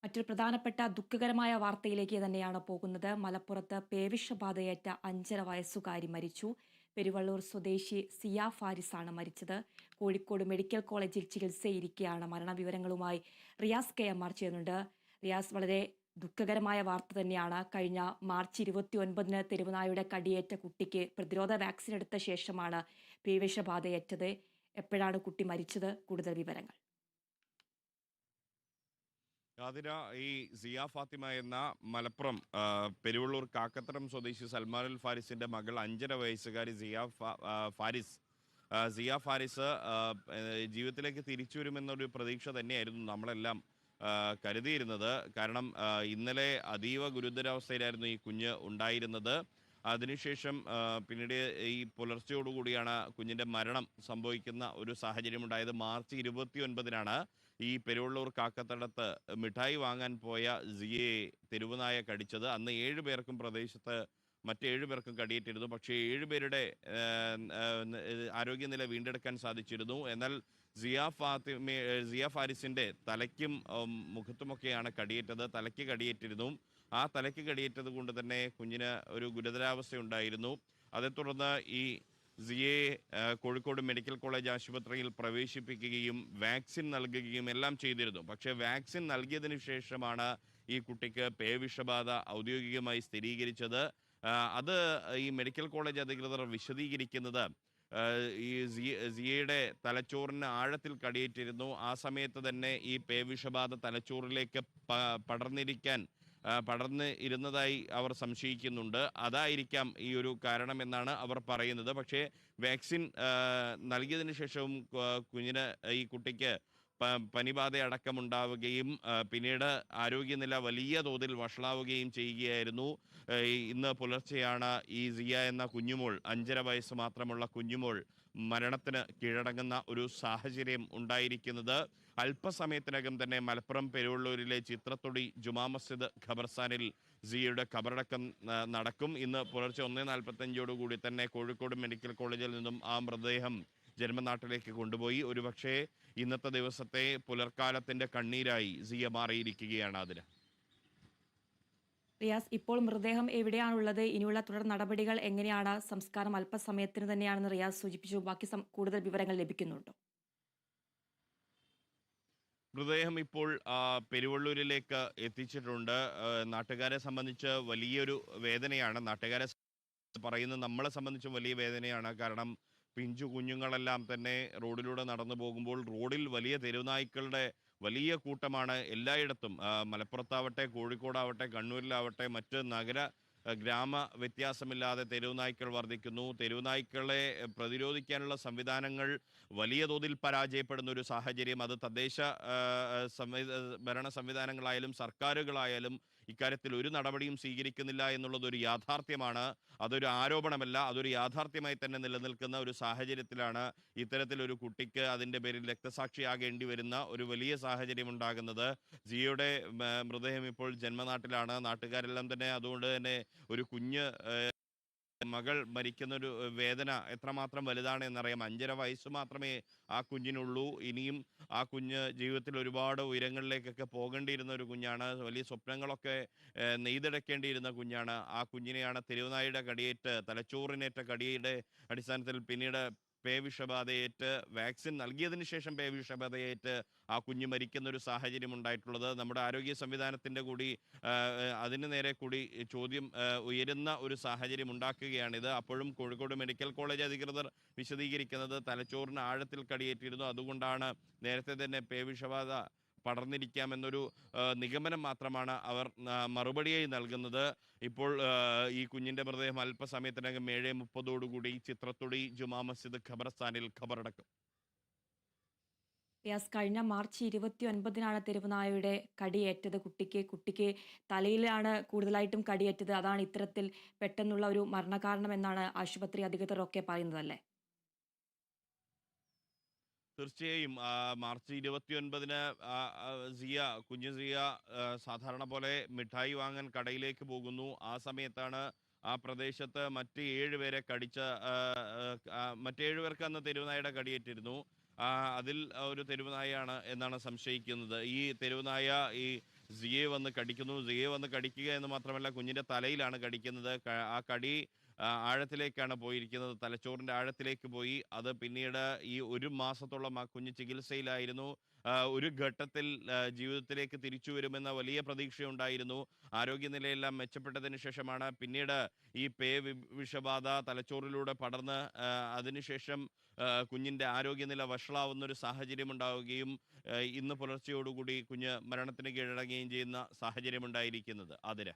മറ്റൊരു പ്രധാനപ്പെട്ട ദുഃഖകരമായ വാർത്തയിലേക്ക് തന്നെയാണ് പോകുന്നത്. മലപ്പുറത്ത് പേവിഷബാധയേറ്റ 5.5 വയസ്സുകാരി മരിച്ചു. പെരുവള്ളൂർ സ്വദേശി സിയ ഫാരിസാണ് മരിച്ചത്. കോഴിക്കോട് മെഡിക്കൽ കോളേജിൽ ചികിത്സയിരിക്കെയാണ് മരണവിവരങ്ങളുമായി റിയാസ് KM ചെയ്യുന്നുണ്ട്. റിയാസ്, വളരെ ദുഃഖകരമായ വാർത്ത തന്നെയാണ്. കഴിഞ്ഞ മാർച്ച് 29-ന് തെരുവുനായുടെ കടിയേറ്റ കുട്ടിക്ക് പ്രതിരോധ വാക്സിൻ എടുത്ത ശേഷമാണ് പേവിഷബാധയേറ്റത്. എപ്പോഴാണ് കുട്ടി മരിച്ചത്? കൂടുതൽ വിവരങ്ങൾ. അതിന ഈ സിയ ഫാത്തിമ എന്ന മലപ്പുറം പെരുവള്ളൂർ കാക്കത്തരം സ്വദേശി സൽമാനുൽ ഫാരിസിന്റെ മകൾ 5.5 വയസ്സുകാരി ഫാരിസ് സിയ ഫാരിസ് ജീവിതത്തിലേക്ക് തിരിച്ചു വരുമെന്നൊരു പ്രതീക്ഷ തന്നെയായിരുന്നു നമ്മളെല്ലാം കരുതിയിരുന്നത്. കാരണം ഇന്നലെ അതീവ ഗുരുതരാവസ്ഥയിലായിരുന്നു ഈ കുഞ്ഞ് ഉണ്ടായിരുന്നത്. അതിനുശേഷം പിന്നീട് ഈ പുലർച്ചയോടുകൂടിയാണ് കുഞ്ഞിൻ്റെ മരണം സംഭവിക്കുന്ന ഒരു സാഹചര്യമുണ്ടായത്. മാർച്ച് 29-നാണ് ഈ പെരുവള്ളൂർ കാക്കത്തടത്ത് മിഠായി വാങ്ങാൻ പോയ സിയയെ തെരുവുനായ കടിച്ചത്. അന്ന് 7 പേർക്കും പ്രദേശത്ത് മറ്റ് 7 പേർക്കും കടിയേറ്റിരുന്നു. പക്ഷേ 7 പേരുടെ ആരോഗ്യനില വീണ്ടെടുക്കാൻ സാധിച്ചിരുന്നു. എന്നാൽ സിയ ഫാരിസിന്റെ തലയ്ക്കും മുഖത്തുമൊക്കെയാണ് കടിയേറ്റത്. തലയ്ക്ക് കടിയേറ്റിരുന്നു. ആ തലയ്ക്ക് കടിയേറ്റത് കൊണ്ട് തന്നെ കുഞ്ഞിന് ഒരു ഗുരുതരാവസ്ഥ ഉണ്ടായിരുന്നു. അതേ തുടർന്ന് ഈ സിയയെ കോഴിക്കോട് മെഡിക്കൽ കോളേജ് ആശുപത്രിയിൽ പ്രവേശിപ്പിക്കുകയും വാക്സിൻ നൽകുകയും എല്ലാം ചെയ്തിരുന്നു. പക്ഷേ വാക്സിൻ നൽകിയതിനു ശേഷമാണ് ഈ കുട്ടിക്ക് പേവിഷബാധ ഔദ്യോഗികമായി സ്ഥിരീകരിച്ചത്. അത് ഈ മെഡിക്കൽ കോളേജ് അധികൃതർ വിശദീകരിക്കുന്നത് ഈ സിയയുടെ തലച്ചോറിന് ആഴത്തിൽ കടിയേറ്റിരുന്നു. ആ സമയത്ത് തന്നെ ഈ പേവിഷബാധ തലച്ചോറിലേക്ക് പടർന്ന് ഇരുന്നതായി അവർ സംശയിക്കുന്നുണ്ട്. അതായിരിക്കാം ഈ ഒരു കാരണമെന്നാണ് അവർ പറയുന്നത്. പക്ഷേ വാക്സിൻ നൽകിയതിന് ശേഷവും ഈ കുട്ടിക്ക് പനിബാധ അടക്കമുണ്ടാവുകയും പിന്നീട് ആരോഗ്യനില വലിയ തോതിൽ വഷളാവുകയും ചെയ്യുകയായിരുന്നു. ഇന്ന് പുലർച്ചെയാണ് ഈ സിയ എന്ന കുഞ്ഞുമോൾ, 5.5 വയസ്സ് മാത്രമുള്ള കുഞ്ഞുമോൾ മരണത്തിന് കീഴടങ്ങുന്ന ഒരു സാഹചര്യം ഉണ്ടായിരിക്കുന്നത്. അല്പസമയത്തിനകം തന്നെ മലപ്പുറം പെരുവള്ളൂരിലെ ചിത്രത്തൊടി ജുമാ മസ്ജിദ് ഖബർസ്ഥാനിൽ സിയയുടെ ഖബറടക്കം നടക്കും. ഇന്ന് പുലർച്ചെ 1:45 തന്നെ കോഴിക്കോട് മെഡിക്കൽ കോളേജിൽ നിന്നും ആ മൃതദേഹം ജന്മനാട്ടിലേക്ക് കൊണ്ടുപോയി. ഒരുപക്ഷെ ഇന്നത്തെ ദിവസത്തെ പുലർക്കാലത്തിന്റെ കണ്ണീരായി സിയ മാറിയിരിക്കുകയാണ്. അതിന് റിയാസ്, ഇപ്പോൾ മൃതദേഹം എവിടെയാണുള്ളത്? ഇനിയുള്ള തുടർ നടപടികൾ എങ്ങനെയാണ്? സംസ്കാരം അല്പസമയത്തിന് തന്നെയാണെന്ന് റിയാസ് സൂചിപ്പിച്ചു. ബാക്കി കൂടുതൽ വിവരങ്ങൾ ലഭിക്കുന്നുണ്ടോ? മൃതദേഹം ഇപ്പോൾ പെരുവള്ളൂരിലേക്ക് എത്തിച്ചിട്ടുണ്ട്. നാട്ടുകാരെ സംബന്ധിച്ച് വലിയൊരു വേദനയാണ്. നാട്ടുകാരെ പറയുന്നത് നമ്മളെ സംബന്ധിച്ചും വലിയ വേദനയാണ്. കാരണം പിഞ്ചു കുഞ്ഞുങ്ങളെല്ലാം തന്നെ റോഡിലൂടെ നടന്നു പോകുമ്പോൾ റോഡിൽ വലിയ തെരുവുനായ്ക്കളുടെ വലിയ കൂട്ടമാണ് എല്ലായിടത്തും. മലപ്പുറത്താവട്ടെ, കോഴിക്കോടാവട്ടെ, കണ്ണൂരിലാവട്ടെ, മറ്റ് ഗ്രാമ വ്യത്യാസമില്ലാതെ തെരുവുനായ്ക്കൾ വർദ്ധിക്കുന്നു. തെരുവുനായ്ക്കളെ പ്രതിരോധിക്കാനുള്ള സംവിധാനങ്ങൾ വലിയ തോതിൽ പരാജയപ്പെടുന്ന ഒരു സാഹചര്യം. അത് തദ്ദേശ ഭരണ സംവിധാനങ്ങളായാലും സർക്കാരുകളായാലും ഇക്കാര്യത്തിൽ ഒരു നടപടിയും സ്വീകരിക്കുന്നില്ല എന്നുള്ളത് ഒരു യാഥാർത്ഥ്യമാണ്. അതൊരു ആരോപണമല്ല, അതൊരു യാഥാർത്ഥ്യമായി തന്നെ നിലനിൽക്കുന്ന ഒരു സാഹചര്യത്തിലാണ് ഇത്തരത്തിലൊരു കുട്ടിക്ക് അതിൻ്റെ പേരിൽ രക്തസാക്ഷിയാകേണ്ടി വരുന്ന ഒരു വലിയ സാഹചര്യം ഉണ്ടാകുന്നത്. ജിയുടെ മൃതദേഹം ഇപ്പോൾ ജന്മനാട്ടിലാണ്. നാട്ടുകാരെല്ലാം തന്നെ അതുകൊണ്ട് തന്നെ ഒരു കുഞ്ഞ് മകൾ മരിക്കുന്നൊരു വേദന എത്രമാത്രം വലുതാണ് എന്നറിയാം. 5.5 വയസ്സ് മാത്രമേ ആ കുഞ്ഞിനുള്ളൂ. ഇനിയും ആ കുഞ്ഞ് ജീവിതത്തിൽ ഒരുപാട് ഉയരങ്ങളിലേക്കൊക്കെ പോകേണ്ടിയിരുന്ന ഒരു കുഞ്ഞാണ്. വലിയ സ്വപ്നങ്ങളൊക്കെ നെയ്തെടുക്കേണ്ടിയിരുന്ന കുഞ്ഞാണ്. ആ കുഞ്ഞിനെയാണ് തെരുവുനായുടെ കടിയേറ്റ്, തലച്ചോറിനേറ്റ കടിയുടെ അടിസ്ഥാനത്തിൽ പിന്നീട് പേവിഷബാധയേറ്റ് വാക്സിൻ നൽകിയതിന് ശേഷം പേവിഷബാധയേറ്റ് ആ കുഞ്ഞ് മരിക്കുന്ന ഒരു സാഹചര്യം ഉണ്ടായിട്ടുള്ളത്. നമ്മുടെ ആരോഗ്യ സംവിധാനത്തിൻ്റെ കൂടി അതിന് നേരെ കൂടി ചോദ്യം ഉയരുന്ന ഒരു സാഹചര്യം ഉണ്ടാക്കുകയാണിത്. അപ്പോഴും കോഴിക്കോട് മെഡിക്കൽ കോളേജ് അധികൃതർ വിശദീകരിക്കുന്നത് തലച്ചോറിന് ആഴത്തിൽ കടിയേറ്റിരുന്നു, അതുകൊണ്ടാണ് നേരത്തെ തന്നെ പേവിഷബാധ പടർന്നിരിക്കാമെന്നൊരു നിഗമനം മാത്രമാണ് അവർ മറുപടിയായി നൽകുന്നത്. ഇപ്പോൾ ഈ കുഞ്ഞിൻ്റെ മൃതദേഹം അല്പസമയത്തിനകം 7:30 ചിത്രത്തൊടി ജുമാ മസ്ജിദ് ഖബർസ്ഥാനിൽ ഖബറടക്കും. റിയാസ്, കഴിഞ്ഞ മാർച്ച് 29-നാണ് തെരുവുനായയുടെ കടിയേറ്റത് കുട്ടിക്ക് തലയിലാണ് കൂടുതലായിട്ടും കടിയേറ്റത്. അതാണ് ഇത്തരത്തിൽ പെട്ടെന്നുള്ള ഒരു മരണകാരണം എന്നാണ് ആശുപത്രി അധികൃതരൊക്കെ പറയുന്നതല്ലേ? തീർച്ചയായും മാർച്ച് 29-ന് കുഞ്ഞു സിയ സാധാരണ പോലെ മിഠായി വാങ്ങാൻ കടയിലേക്ക് പോകുന്നു. ആ സമയത്താണ് ആ പ്രദേശത്ത് മറ്റ് 7 പേർക്ക് അന്ന് തെരുവുനായയുടെ കടിയേറ്റിരുന്നു. അതിൽ ഒരു തെരുവുനായയാണ് എന്നാണ് സംശയിക്കുന്നത്. ഈ തെരുവുനായ ഈ സിയെ വന്ന് കടിക്കുന്നു. സിയെ വന്ന് കടിക്കുക എന്ന് മാത്രമല്ല, കുഞ്ഞിൻ്റെ തലയിലാണ് കടിക്കുന്നത്. ആ കടി ആഴത്തിലേക്കാണ് പോയിരിക്കുന്നത്, തലച്ചോറിൻ്റെ ആഴത്തിലേക്ക് പോയി. അത് പിന്നീട് ഈ 1 മാസത്തോളം ആ കുഞ്ഞ് ചികിത്സയിലായിരുന്നു. ഒരു ഘട്ടത്തിൽ ജീവിതത്തിലേക്ക് തിരിച്ചു വരുമെന്ന വലിയ പ്രതീക്ഷയുണ്ടായിരുന്നു. ആരോഗ്യനിലയെല്ലാം മെച്ചപ്പെട്ടതിന് ശേഷമാണ് പിന്നീട് ഈ വിഷബാധ തലച്ചോറിലൂടെ പടർന്ന് അതിനുശേഷം കുഞ്ഞിൻ്റെ ആരോഗ്യനില വഷളാവുന്നൊരു സാഹചര്യം ഉണ്ടാവുകയും ഇന്ന് പുലർച്ചയോടുകൂടി കുഞ്ഞ് മരണത്തിന് കീഴടങ്ങുകയും ചെയ്യുന്ന സാഹചര്യമുണ്ടായിരിക്കുന്നത്. അതിന്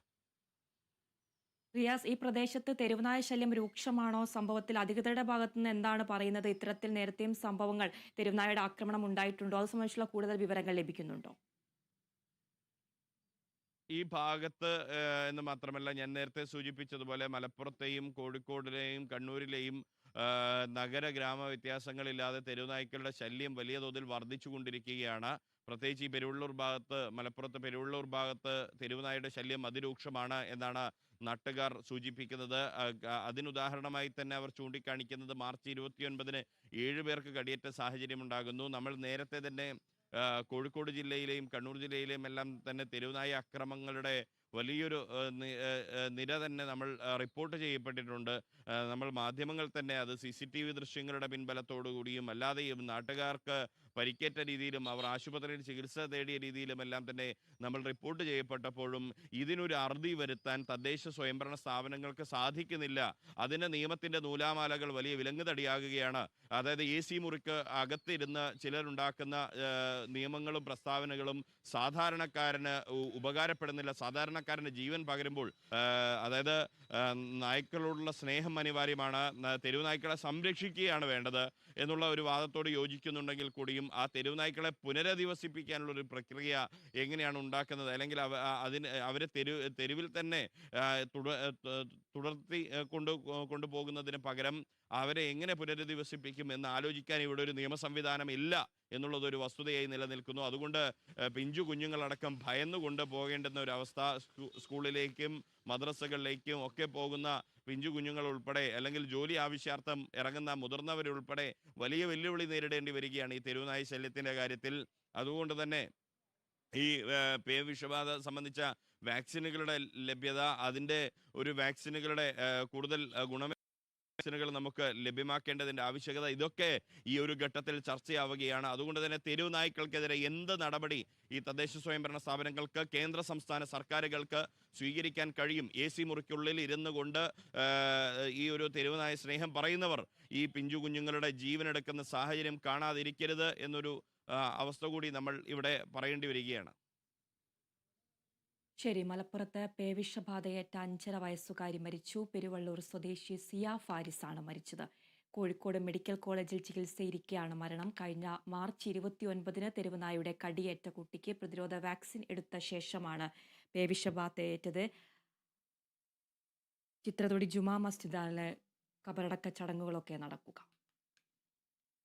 റിയാസ്, ഈ പ്രദേശത്ത് തെരുവുനായ ശല്യം രൂക്ഷമാണോ? സംഭവത്തിൽ അധികൃതരുടെ ഭാഗത്തുനിന്ന് എന്താണ് പറയുന്നത്? ഇത്തരത്തിൽ നേരത്തെയും സംഭവങ്ങൾ തെരുവുനായയുടെ ആക്രമണം ഉണ്ടായിട്ടുണ്ടോ? അത് സംബന്ധിച്ചുള്ള കൂടുതൽ വിവരങ്ങൾ ലഭിക്കുന്നുണ്ടോ? ഈ ഭാഗത്ത് എന്ന് മാത്രമല്ല, ഞാൻ നേരത്തെ സൂചിപ്പിച്ചതുപോലെ മലപ്പുറത്തെയും കോഴിക്കോടിലെയും കണ്ണൂരിലെയും നഗര ഗ്രാമ വ്യത്യാസങ്ങളില്ലാതെ തെരുവുനായ്ക്കളുടെ ശല്യം വലിയ തോതിൽ വർദ്ധിച്ചുകൊണ്ടിരിക്കുകയാണ്. പ്രത്യേകിച്ച് ഈ പെരുവള്ളൂർ ഭാഗത്ത്, മലപ്പുറത്ത് പെരുവള്ളൂർ ഭാഗത്ത് തെരുവുനായുടെ ശല്യം അതിരൂക്ഷമാണ് എന്നാണ് നാട്ടുകാർ സൂചിപ്പിക്കുന്നത്. അതിനുദാഹരണമായി തന്നെ അവർ ചൂണ്ടിക്കാണിക്കുന്നത് മാർച്ച് 29-ന് 7 പേർക്ക് കടിയേറ്റ സാഹചര്യം ഉണ്ടാകുന്നു. നമ്മൾ നേരത്തെ തന്നെ കോഴിക്കോട് ജില്ലയിലെയും കണ്ണൂർ ജില്ലയിലെയും എല്ലാം തന്നെ തെരുവുനായ അക്രമങ്ങളുടെ വലിയൊരു നിര തന്നെ നമ്മൾ റിപ്പോർട്ട് ചെയ്യപ്പെട്ടിട്ടുണ്ട്. നമ്മൾ മാധ്യമങ്ങൾ തന്നെ അത് CCTV ദൃശ്യങ്ങളുടെ പിൻബലത്തോടു കൂടിയും അല്ലാതെയും നാട്ടുകാർക്ക് പരിക്കേറ്റ രീതിയിലും അവർ ആശുപത്രിയിൽ ചികിത്സ തേടിയ രീതിയിലും എല്ലാം തന്നെ നമ്മൾ റിപ്പോർട്ട് ചെയ്യപ്പെട്ടപ്പോഴും ഇതിനൊരു അറുതി വരുത്താൻ തദ്ദേശ സ്വയംഭരണ സ്ഥാപനങ്ങൾക്ക് സാധിക്കുന്നില്ല. അതിന് നിയമത്തിന്റെ നൂലാമാലകൾ വലിയ വിലങ്ങുതടിയാകുകയാണ്. അതായത് AC മുറിക്ക് അകത്തിരുന്ന് ചിലരുണ്ടാക്കുന്ന നിയമങ്ങളും പ്രസ്താവനകളും സാധാരണക്കാരന് ഉപകാരപ്പെടുന്നില്ല. സാധാരണക്കാരന് ജീവൻ പകരുമ്പോൾ അതായത് നായ്ക്കളോടുള്ള സ്നേഹം അനിവാര്യമാണ്, തെരുവ് നായ്ക്കളെ സംരക്ഷിക്കുകയാണ് വേണ്ടത് എന്നുള്ള ഒരു വാദത്തോട് യോജിക്കുന്നുണ്ടെങ്കിൽ കൂടിയും ആ തെരുവ് നായ്ക്കളെ പുനരധിവസിപ്പിക്കാനുള്ള ഒരു പ്രക്രിയ എങ്ങനെയാണ് ഉണ്ടാക്കുന്നത്, അല്ലെങ്കിൽ അവരെ തെരുവിൽ തന്നെ തുടർത്തി കൊണ്ടുപോകുന്നതിന് പകരം അവരെ എങ്ങനെ പുനരധിവസിപ്പിക്കും എന്ന് ആലോചിക്കാൻ ഇവിടെ ഒരു നിയമ സംവിധാനം ഇല്ല എന്നുള്ളതൊരു വസ്തുതയായി നിലനിൽക്കുന്നു. അതുകൊണ്ട് പിഞ്ചു കുഞ്ഞുങ്ങളടക്കം ഭയന്നുകൊണ്ട് പോകേണ്ടുന്ന ഒരു അവസ്ഥ, സ്കൂളിലേക്കും മദ്രസകളിലേക്കും ഒക്കെ പോകുന്ന പിഞ്ചു കുഞ്ഞുങ്ങൾ ഉൾപ്പെടെ, അല്ലെങ്കിൽ ജോലി ആവശ്യാർത്ഥം ഇറങ്ങുന്ന മുതിർന്നവരുൾപ്പെടെ വലിയ വെല്ലുവിളി നേരിടേണ്ടി വരികയാണ് ഈ തെരുവുനായ ശല്യത്തിന്റെ കാര്യത്തിൽ. അതുകൊണ്ട് തന്നെ ഈ വിഷബാധ സംബന്ധിച്ച വാക്സിനുകളുടെ ലഭ്യത, അതിൻ്റെ ഒരു വാക്സിനുകളുടെ കൂടുതൽ വാക്സിനുകൾ നമുക്ക് ലഭ്യമാക്കേണ്ടതിന്റെ ആവശ്യകത, ഇതൊക്കെ ഈ ഒരു ഘട്ടത്തിൽ ചർച്ചയാവുകയാണ്. അതുകൊണ്ട് തന്നെ തെരുവ് നായ്ക്കൾക്കെതിരെ എന്ത് നടപടി ഈ തദ്ദേശ സ്വയംഭരണ സ്ഥാപനങ്ങൾക്ക്, കേന്ദ്ര സംസ്ഥാന സർക്കാരുകൾക്ക് സ്വീകരിക്കാൻ കഴിയും? AC മുറിക്കുള്ളിൽ ഇരുന്നു കൊണ്ട് ഈ ഒരു തെരുവ് നായ സ്നേഹം പറയുന്നവർ ഈ പിഞ്ചു കുഞ്ഞുങ്ങളുടെ ജീവനെടുക്കുന്ന സാഹചര്യം കാണാതിരിക്കരുത് എന്നൊരു അവസ്ഥ കൂടി നമ്മൾ ഇവിടെ പറയേണ്ടി വരികയാണ്. ശരി, മലപ്പുറത്ത് പേവിഷബാധയേറ്റ 5.5 വയസ്സുകാരി മരിച്ചു. പെരുവള്ളൂർ സ്വദേശി സിയ ഫാരിസാണ് മരിച്ചത്. കോഴിക്കോട് മെഡിക്കൽ കോളേജിൽ ചികിത്സയിരിക്കെയാണ് മരണം. കഴിഞ്ഞ മാർച്ച് 29-ന് തെരുവുനായുടെ കടിയേറ്റ കുട്ടിക്ക് പ്രതിരോധ വാക്സിൻ എടുത്ത ശേഷമാണ് പേവിഷബാധയേറ്റത്. ചിത്രതൊടി ജുമാ മസ്ജിദിലെ കബറടക്ക ചടങ്ങുകളൊക്കെ നടക്കുക.